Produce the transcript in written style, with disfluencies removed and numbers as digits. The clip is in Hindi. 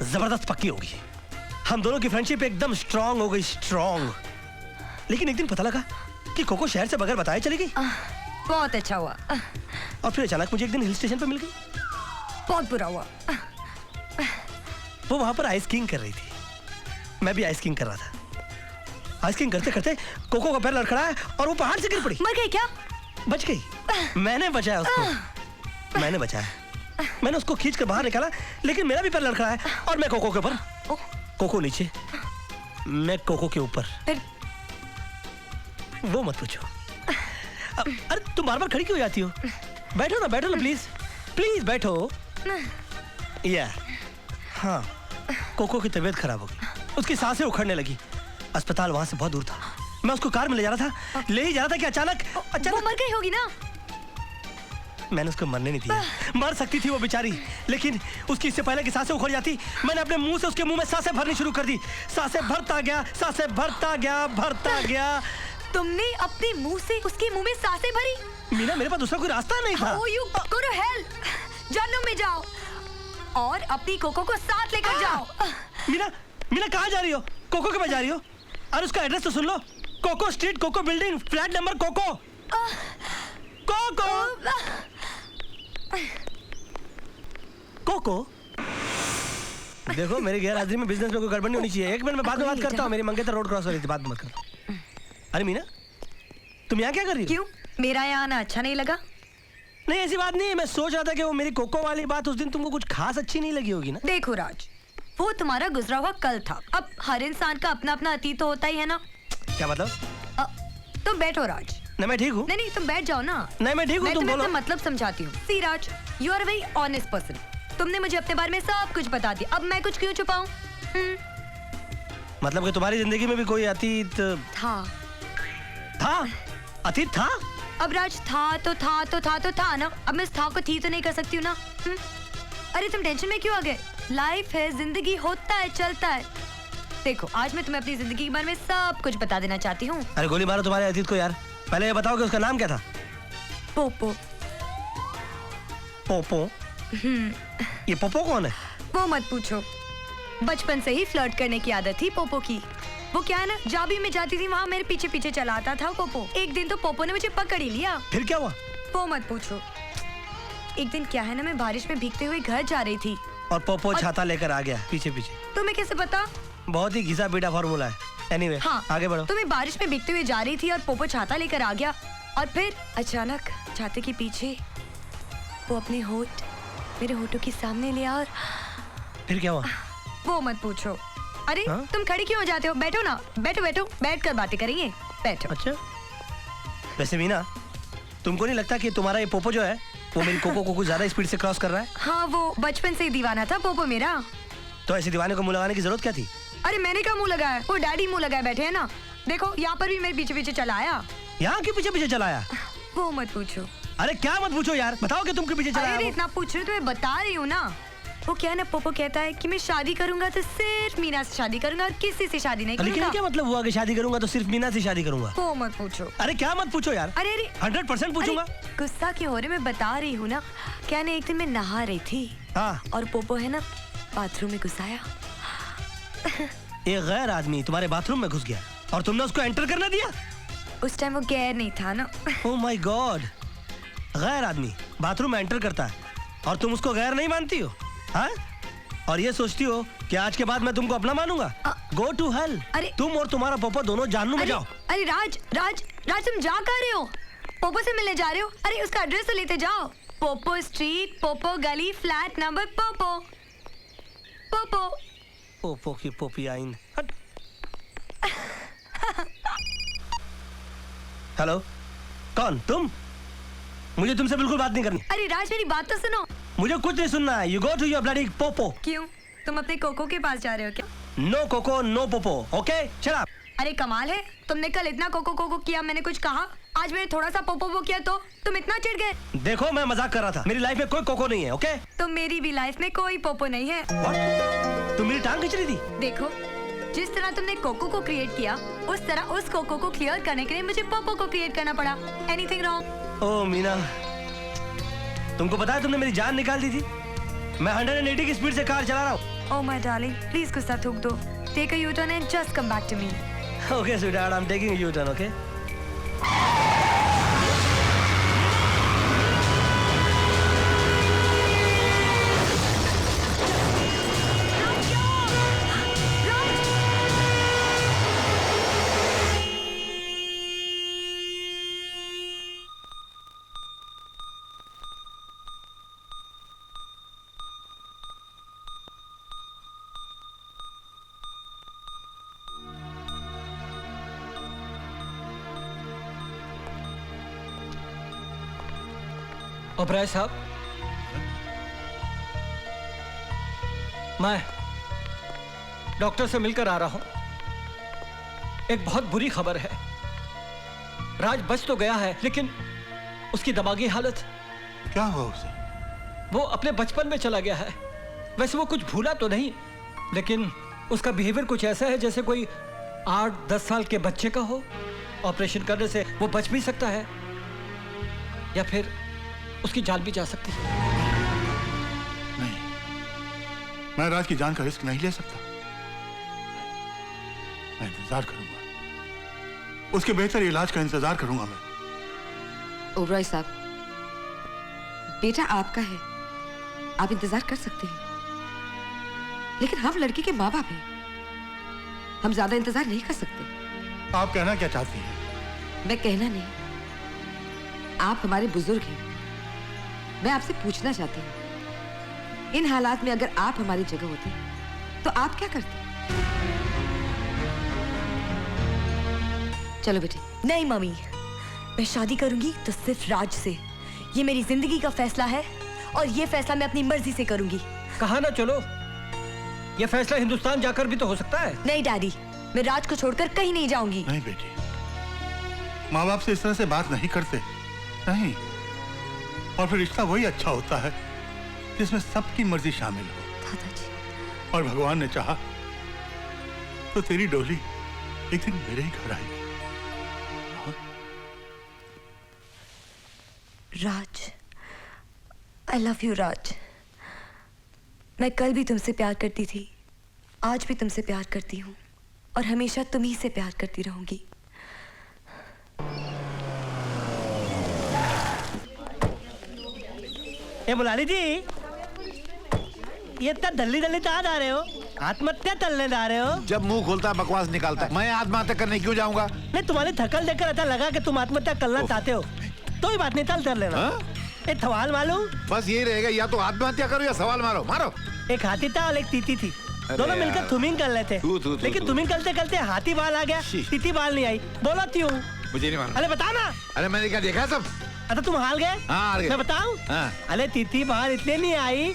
जबरदस्त पक्की होगी। हम दोनों की फ्रेंडशिप एकदम स्ट्रांग हो गई, स्ट्रांग। लेकिन एक दिन पता लगा कि कोको शहर से बगैर बताए चली गई। बहुत अच्छा हुआ। और फिर अचानक मुझे एक दिन हिल स्टेशन पर मिल गई। बहुत बुरा हुआ। वो वहां पर आइस किंग कर रही थी, मैं भी आइस किंग कर रहा था। आइस किंग करते करते कोको का पैर लड़खड़ाया और वो पहाड़ से गिर पड़ी। मर गई क्या? बच गई। मैंने बचाया उसको, मैंने बचाया। मैंने उसको खींच कर बाहर निकाला, लेकिन मेरा भी पैर लड़खड़ाया और मैं कोको के ऊपर, कोको नीचे, मैं कोको के ऊपर। वो मत पूछो। अरे तुम बार बार खड़ी क्यों जाती हो? बैठो ना प्लीज, प्लीज बैठो। या हाँ, कोको की तबीयत खराब हो गई, उसकी सांसें उखड़ने लगी। अस्पताल वहां से बहुत दूर था, मैं उसको कार में ले जा रहा था कि अचानक वो मर गई होगी ना। मैंने उसको मरने नहीं दिया। मर सकती थी वो बेचारी, लेकिन उसकी इससे पहले कि सांसें उखड़ जाती, मैंने अपने मुंह से उसके मुंह में सांसें भरनी शुरू कर दी। सांसें भरता गया, सांसें भरता गया। तुमने अपने मुंह से उसके मुंह में सांसें भरी? मीना, मेरे पास दूसरा कोई रास्ता नहीं था। Oh, you go to hell! जहन्नुम में जाओ और अपनी कोको को साथ लेकर जाओ। मीना कहाँ जा रही हो? कोको के पास जा रही हो? और उसका एड्रेस तो सुन लो, Coco street, Coco building, flat number Coco. Coco देखो, मेरी गैर हाजिरी में बिजनेस में कोई गड़बड़ नहीं होनी चाहिए। एक मिनट में बाद में बात करता हूँ। मेरी मंगेतर रोड क्रॉस हो रही थी, बात मत करो। अरे मीना, तुम यहाँ क्या कर रही हो? क्यों, मेरा यहाँ आना अच्छा नहीं लगा? नहीं, ऐसी बात नहीं है। मैं सोच रहा था कि वो मेरी कोको वाली बात उस दिन तुमको कुछ खास अच्छी नहीं लगी होगी ना। देखो राज, वो तुम्हारा गुजरा हुआ कल था। अब हर इंसान का अपना अपना अतीत तो होता ही है ना। क्या मतलब? तुम बैठो राज। नहीं, मैं ठीक हूँ। नहीं, तुम बैठ जाओ ना। नहीं, मैं ठीक हूँ, तुम बोलो। मैं मतलब समझाती हूँ। See Raj, you are very honest person. तुमने मुझे अपने बारे में सब कुछ बता दिया, अब मैं कुछ क्यों छुपाऊं? मतलब कि तुम्हारी जिंदगी में भी कोई अतीत था? अतीत था? अब राज, था ना। अब मैं इस था को थी तो नहीं कर सकती हूँ ना। अरे तुम टेंशन में क्यों आ गए? लाइफ है, जिंदगी होता है, चलता है। देखो, आज मैं तुम्हें अपनी जिंदगी के बारे में सब कुछ बता देना चाहती हूँ। अरे गोली मारो तुम्हारे अतीत को यार। पहले ये बताओ कि उसका नाम क्या था? पोपो। पोपो? ये पोपो कौन है? वो मत पूछो। बचपन से ही फ्लर्ट करने की आदत थी पोपो की। वो क्या है ना, जहाँ भी मैं जाती थी वहाँ मेरे पीछे पीछे चला आता था पोपो। एक दिन तो पोपो ने मुझे पकड़ ही लिया। फिर क्या हुआ? वो मत पूछो। एक दिन क्या है ना, मैं बारिश में भीगते हुए घर जा रही थी और पोपो छाता लेकर आ गया पीछे पीछे। तुम्हें कैसे पता? बहुत ही घिसा पीटा फॉर्मूला है। एनीवे, हाँ, आगे बढ़ो। तो मैं बारिश में भीगते हुए जा रही थी और पोपो छाता लेकर आ गया, और फिर अचानक छाते के पीछे वो अपने होठ मेरे होठों के सामने लिया। और फिर क्या हुआ? वो मत पूछो। अरे तुम खड़ी क्यों हो जाते हो? बैठो ना, बैठो बैठ कर बातें करेंगे, बैठो। अच्छा, वैसे मीना, तुमको नहीं लगता कि तुम्हारा ये पोपो जो है वो मेरी कोको को कुछ ज्यादा स्पीड से क्रॉस कर रहा है? हाँ, वो बचपन से ही दीवाना था पोपो मेरा। तो ऐसे दीवाने को मुंह लगाने की जरूरत क्या थी? अरे मैंने क्या मुंह लगाया, वो डैडी मुंह लगाए बैठे है ना। देखो, यहाँ पर भी मेरे पीछे पीछे चला आया। यहाँ के पीछे पीछे चला आया? वो मत पूछो। अरे क्या मत पूछो यार, बताओ कि तुम के पीछे चला आया। अरे इतना पूछ रहे हो तो मैं बता रही हूँ ना। वो क्या है ना, पोपो कहता है कि मैं शादी करूंगा तो सिर्फ मीना से शादी करूंगा और किसी से शादी नहीं करूंगा। लेकिन क्या मतलब हुआ कि शादी करूंगा तो सिर्फ मीना से शादी करूंगा? वो मत पूछो। अरे क्या मत पूछो यार। अरे 100% पूछूंगा। गुस्सा क्यों हो रहे, मैं बता रही हूँ ना। क्या ना, एक दिन मैं नहा रही थी और पोपो है ना बाथरूम में घुस आया। एक गैर आदमी तुम्हारे बाथरूम में घुस गया और तुमने उसको एंटर करने दिया? उस टाइम वो गैर नहीं था ना। ओह माय गॉड, गैर आदमी बाथरूम में एंटर करता है और तुम उसको गैर नहीं मानती हो? हाँ? और ये सोचती हो कि आज के बाद मैं तुमको अपना मानूंगा? Go to hell. तुम और तुम्हारा पोपो दोनों जहन्नुम में जाओ। अरे राज, तुम जा कहाँ रहे हो? पोपो से मिलने जा रहे हो? अरे उसका एड्रेस तो लेते जाओ। पोपो स्ट्रीट, पोपो गली, फ्लैट नंबर पोपो। पोपो की पोपी आइन। हेलो, कौन तुम? मुझे तुमसे बिल्कुल बात नहीं करनी। अरे राज, मेरी बात तो सुनो। मुझे कुछ नहीं सुनना है। You go to your bloody popo. क्यों, तुम अपने कोको के पास जा रहे हो क्या? No coco no popo, okay? Shut up. अरे कमाल है, तुमने कल इतना कोको किया, मैंने कुछ कहा? आज मैंने थोड़ा सा पोपो किया तो तुम इतना चिढ़ गए। देखो, मैं मजाक कर रहा था। मेरी लाइफ में कोई कोको नहीं है, ओके? तो मेरी भी लाइफ में कोई पोपो नहीं है। What? तुम मेरी टांग खींच रही थी? देखो, जिस तरह तुमने कोको को क्रिएट किया, उस तरह उस कोको को क्लियर करने के लिए मुझे पोपो को क्रिएट करना पड़ा। Anything wrong? ओह मीना, तुमको पता है तुमने मेरी जान निकाल दी थी। मैं 180 की स्पीड से कार चला रहा हूँ Oh my darling, please गुस्सा थूक दो. Take a U-turn and just come back to me. Okay, sweetheart, I'm taking a U-turn, okay? Oberoi साहब, मैं डॉक्टर से मिलकर आ रहा हूं. एक बहुत बुरी खबर है. राज बच तो गया है, लेकिन उसकी दिमागी हालत. क्या हुआ उसे? वो अपने बचपन में चला गया है. वैसे वो कुछ भूला तो नहीं, लेकिन उसका बिहेवियर कुछ ऐसा है जैसे कोई 8-10 साल के बच्चे का हो. ऑपरेशन करने से वो बच भी सकता है, या फिर उसकी जान भी जा सकती है. नहीं, मैं राज की जान का रिस्क नहीं ले सकता. मैं इंतजार करूंगा. उसके बेहतर इलाज का इंतजार करूंगा मैं. ओबराय साहब, बेटा आपका है, आप इंतजार कर सकते हैं, लेकिन हम लड़की के माँ बाप हैं, हम ज्यादा इंतजार नहीं कर सकते. आप कहना क्या चाहती हैं? मैं कहना नहीं, आप हमारे बुजुर्ग हैं. मैं आपसे पूछना चाहती हूँ, इन हालात में अगर आप हमारी जगह होते तो आप क्या करते? चलो बेटे. नहीं मम्मी, मैं शादी करूंगी तो सिर्फ राज से. ये मेरी जिंदगी का फैसला है और ये फैसला मैं अपनी मर्जी से करूंगी. कहा ना चलो. ये फैसला हिंदुस्तान जाकर भी तो हो सकता है. नहीं डैडी, मैं राज को छोड़कर कहीं नहीं जाऊंगी. नहीं बेटी, माँ बाप से इस तरह से बात नहीं करते. नहीं, और फिर रिश्ता वही अच्छा होता है जिसमें सबकी मर्जी शामिल हो. दादाजी, और भगवान ने चाहा तो तेरी डोली एक दिन मेरे ही घर आएगी. राज, आई लव यू राज. मैं कल भी तुमसे प्यार करती थी, आज भी तुमसे प्यार करती हूँ और हमेशा तुम ही से प्यार करती रहूंगी. ए मुलानी जी, ये इतना दल्ली दल्ली कहाँ जा रहे हो? आत्महत्या करने जा रहे हो? जब मुंह खोलता है बकवास निकालता है. मैं आत्महत्या करने क्यों जाऊंगा? नहीं, तुम्हारी थकल देखकर ऐसा लगा कि तुम आत्महत्या करना चाहते हो. कोई बात नहीं, चल कर लेना. हाँ? एक सवाल मालूम? बस यही रहेगा, या तो आत्महत्या करो या सवाल मारो. मारो. एक हाथी था और एक तीती थी. अरे दोनों मिलकर यार. तुमिंग कर लेते, तू, लेकिन तू. तुमिंग करते करते हाथी बाल आ गया, शी. तीती बाल नहीं आई. बोलो क्यों? मुझे नहीं मालूम. अरे बता ना. अरे मैंने क्या देखा सब. अच्छा तुम हार गए. हाँ, हार गए. मैं बताऊं? हाँ. अरे तीती बाल इतने नहीं आई